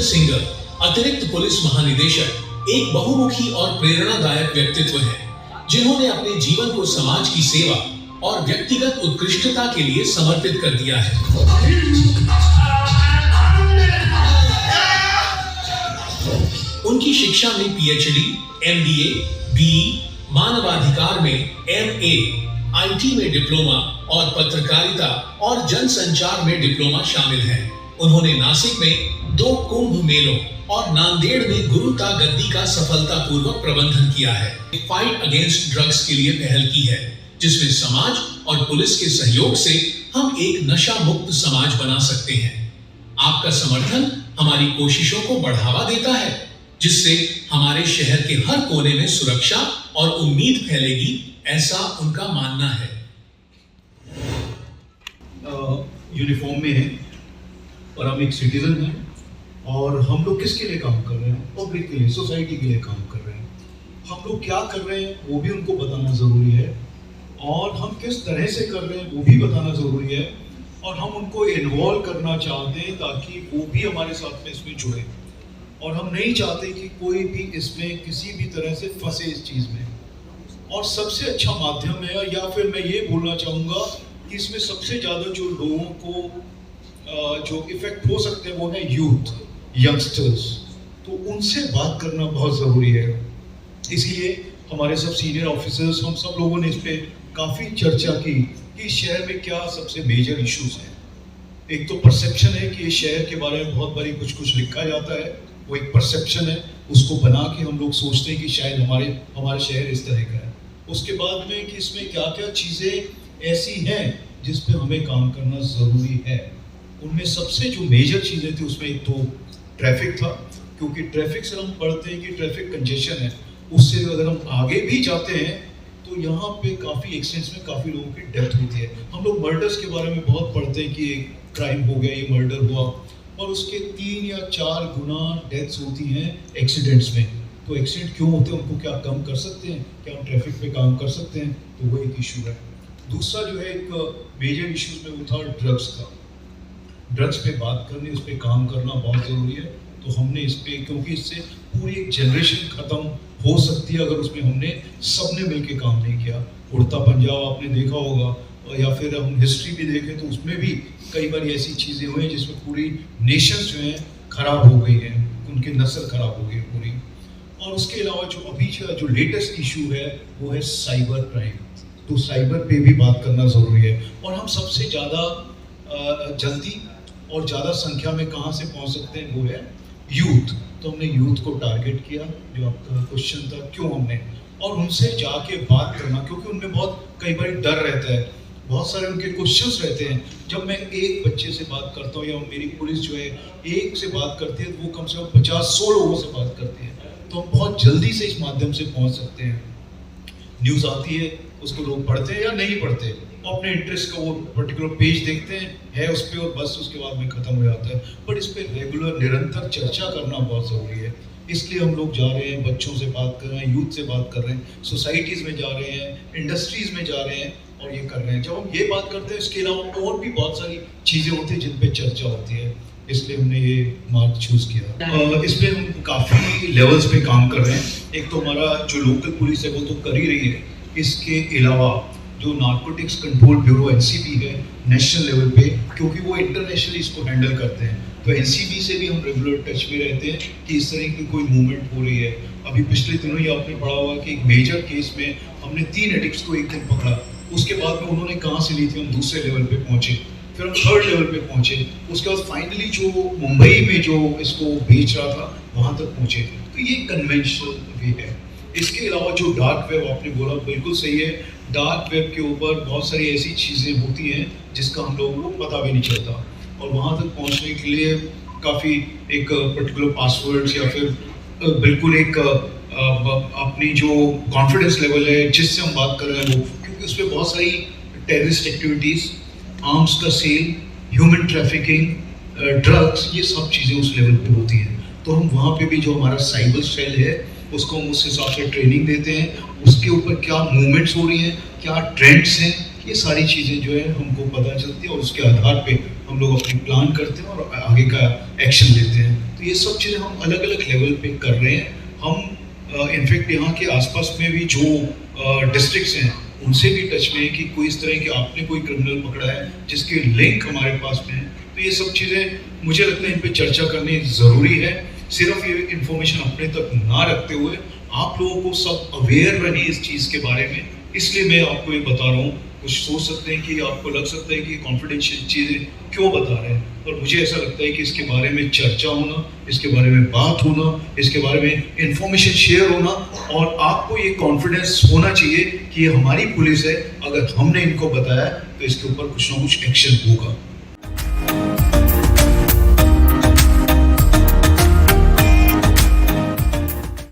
सिंघल, अतिरिक्त पुलिस महानिदेशक, एक बहुमुखी और प्रेरणादायक व्यक्तित्व है जिन्होंने अपने जीवन को समाज की सेवा और व्यक्तिगत उत्कृष्टता के लिए समर्पित कर दिया है। उनकी शिक्षा में पीएचडी, एमबीए, बीई, मानवाधिकार में एमए, आईटी में डिप्लोमा और पत्रकारिता और जनसंचार में डिप्लोमा शामिल है। उन्होंने नासिक में 2 कुंभ मेलों और नांदेड़ में गुरुता गद्दी का सफलतापूर्वक प्रबंधन किया है। फाइट अगेंस्ट ड्रग्स के लिए पहल की है, जिसमें समाज और पुलिस के सहयोग से हम एक नशा मुक्त समाज बना सकते हैं। आपका समर्थन हमारी कोशिशों को बढ़ावा देता है, जिससे हमारे शहर के हर कोने में सुरक्षा और उम्मीद फैलेगी, ऐसा उनका मानना है। यूनिफॉर्म में है और हम एक सिटीजन हैं और हम लोग किसके लिए काम कर रहे हैं? पब्लिक के लिए, सोसाइटी के लिए काम कर रहे हैं। हम लोग क्या कर रहे हैं वो भी उनको बताना ज़रूरी है और हम किस तरह से कर रहे हैं वो भी बताना ज़रूरी है और हम उनको इन्वॉल्व करना चाहते हैं ताकि वो भी हमारे साथ में इसमें जुड़े। और हम नहीं चाहते कि कोई भी इसमें किसी भी तरह से फंसे इस चीज़ में। और सबसे अच्छा माध्यम है, या फिर मैं ये बोलना चाहूँगा कि इसमें सबसे ज़्यादा जो लोगों को जो इफ़ेक्ट हो सकते हैं वो है यूथ, यंगस्टर्स। तो उनसे बात करना बहुत ज़रूरी है। इसलिए हमारे सब सीनियर ऑफिसर्स, हम सब लोगों ने इस पर काफ़ी चर्चा की कि शहर में क्या सबसे मेजर इश्यूज हैं। एक तो परसेप्शन है कि शहर के बारे में बहुत बारी कुछ लिखा जाता है, वो एक परसेप्शन है, उसको बना के हम लोग सोचते हैं कि शायद हमारे शहर इस तरह का है। उसके बाद में कि इसमें क्या क्या चीज़ें ऐसी हैं जिस पे हमें काम करना ज़रूरी है। उनमें सबसे जो मेजर चीज़ें थी उसमें एक तो ट्रैफिक था, क्योंकि ट्रैफिक से हम पढ़ते हैं कि ट्रैफिक कंजेशन है। उससे अगर हम आगे भी जाते हैं तो यहाँ पे काफ़ी एक्सीडेंट्स में काफ़ी लोगों की डेथ होती है। हम लोग मर्डर्स के बारे में बहुत पढ़ते हैं कि एक क्राइम हो गया, ये मर्डर हुआ, और उसके 3 या 4 गुना डेथ्स होती हैं एक्सीडेंट्स में। तो एक्सीडेंट क्यों होते हैं, उनको क्या कम कर सकते हैं, क्या हम ट्रैफिक पे काम कर सकते हैं? तो वो एक इशू है। दूसरा जो है एक मेजर इशूज में वो था ड्रग्स का। ड्रग्स पे बात करनी, उस पर काम करना बहुत ज़रूरी है। तो हमने इस पर, क्योंकि इससे पूरी एक जनरेशन ख़त्म हो सकती है अगर उसमें हमने सबने मिलके काम नहीं किया। उड़ता पंजाब आपने देखा होगा, या फिर हम हिस्ट्री भी देखें तो उसमें भी कई बार ऐसी चीज़ें हुई हैं जिसमें पूरी नेशंस जो हैं ख़राब हो गई हैं, उनकी नस्ल ख़राब हो गई पूरी। और उसके अलावा जो अभी जो लेटेस्ट इशू है वो है साइबर क्राइम। तो साइबर पे भी बात करना ज़रूरी है। और हम सबसे ज़्यादा जल्दी और ज़्यादा संख्या में कहाँ से पहुँच सकते हैं वो है यूथ। तो हमने यूथ को टारगेट किया, जो आपका क्वेश्चन था क्यों हमने, और उनसे जाके बात करना, क्योंकि उनमें बहुत कई बार डर रहता है, बहुत सारे उनके क्वेश्चंस रहते हैं। जब मैं एक बच्चे से बात करता हूँ या मेरी पुलिस जो है एक से बात करती है, वो कम से कम 50-100 लोगों से बात करती है। तो हम बहुत जल्दी से इस माध्यम से पहुँच सकते हैं। न्यूज़ आती है, उसको लोग पढ़ते हैं या नहीं पढ़ते, अपने इंटरेस्ट का वो पर्टिकुलर पेज देखते हैं, है उस पर, और बस उसके बाद में ख़त्म हो जाता है। बट इस पर रेगुलर निरंतर चर्चा करना बहुत ज़रूरी है। इसलिए हम लोग जा रहे हैं, बच्चों से बात कर रहे हैं, यूथ से बात कर रहे हैं, सोसाइटीज़ में जा रहे हैं, इंडस्ट्रीज़ में जा रहे हैं और ये कर रहे हैं। जब हम ये बात करते हैं, इसके अलावा और भी बहुत सारी चीज़ें होती हैं जिन पे चर्चा होती है, इसलिए हमने ये मार्ग चूज़ किया। इस पर हम काफ़ी लेवल्स पे काम कर रहे हैं। एक तो हमारा जो लोकल पुलिस है वो तो कर ही रही है, इसके अलावा जो नार्कोटिक्स कंट्रोल ब्यूरो एनसीबी है नेशनल लेवल पे, क्योंकि वो इंटरनेशनली इसको हैंडल करते हैं, तो एनसीबी से भी हम रेगुलर टच में रहते हैं कि इस तरह की कोई मूवमेंट हो रही है। अभी पिछले दिनों ही आपने पढ़ा होगा कि एक मेजर केस में हमने 3 एडिक्ट्स को एक दिन पकड़ा। उसके बाद में उन्होंने कहाँ से ली थी, हम दूसरे लेवल पे पहुँचे, फिर हम 3rd लेवल पे पहुँचे, उसके बाद फाइनली जो मुंबई में जो इसको बेच रहा था वहाँ तक पहुँचे। तो ये कन्वेंशनल वे है। इसके अलावा जो डार्क वेब आपने बोला, बिल्कुल सही है। डार्क वेब के ऊपर बहुत सारी ऐसी चीज़ें होती हैं जिसका हम लोगों को पता भी नहीं चलता, और वहाँ तक पहुँचने के लिए काफ़ी एक पर्टिकुलर पासवर्ड्स या फिर बिल्कुल एक अपनी जो कॉन्फिडेंस लेवल है जिससे हम बात कर रहे हैं वो, क्योंकि उसमें बहुत सारी टेररिस्ट एक्टिविटीज़, आर्म्स का सेल, ह्यूमन ट्रैफिकिंग, ड्रग्स, ये सब चीज़ें उस लेवल पे होती हैं। तो हम वहाँ पे भी जो हमारा साइबर सेल है उसको हम उस हिसाब से ट्रेनिंग देते हैं, उसके ऊपर क्या मूवमेंट्स हो रही हैं, क्या ट्रेंड्स हैं, ये सारी चीज़ें जो है हमको पता चलती है और उसके आधार पे हम लोग अपनी प्लान करते हैं और आगे का एक्शन लेते हैं। तो ये सब चीज़ें हम अलग अलग लेवल पे कर रहे हैं। हम इनफैक्ट यहाँ के आसपास में भी जो डिस्ट्रिक्ट्स हैं उनसे भी टच में है कि कोई इस तरह के आपने कोई क्रिमिनल पकड़ा है जिसके लिंक हमारे पास में है। तो ये सब चीज़ें मुझे लगता है इन पे चर्चा करनी ज़रूरी है। सिर्फ ये इन्फॉर्मेशन अपने तक ना रखते हुए आप लोगों को सब अवेयर रहिए इस चीज़ के बारे में। इसलिए मैं आपको ये बता रहा हूँ। कुछ सोच सकते हैं कि आपको लग सकता है कि कॉन्फिडेंशियल चीज़ें क्यों बता रहे हैं, पर मुझे ऐसा लगता है कि इसके बारे में चर्चा होना, इसके बारे में बात होना, इसके बारे में इंफॉर्मेशन शेयर होना और आपको ये कॉन्फिडेंस होना चाहिए कि ये हमारी पुलिस है, अगर हमने इनको बताया तो इसके ऊपर कुछ ना कुछ एक्शन होगा।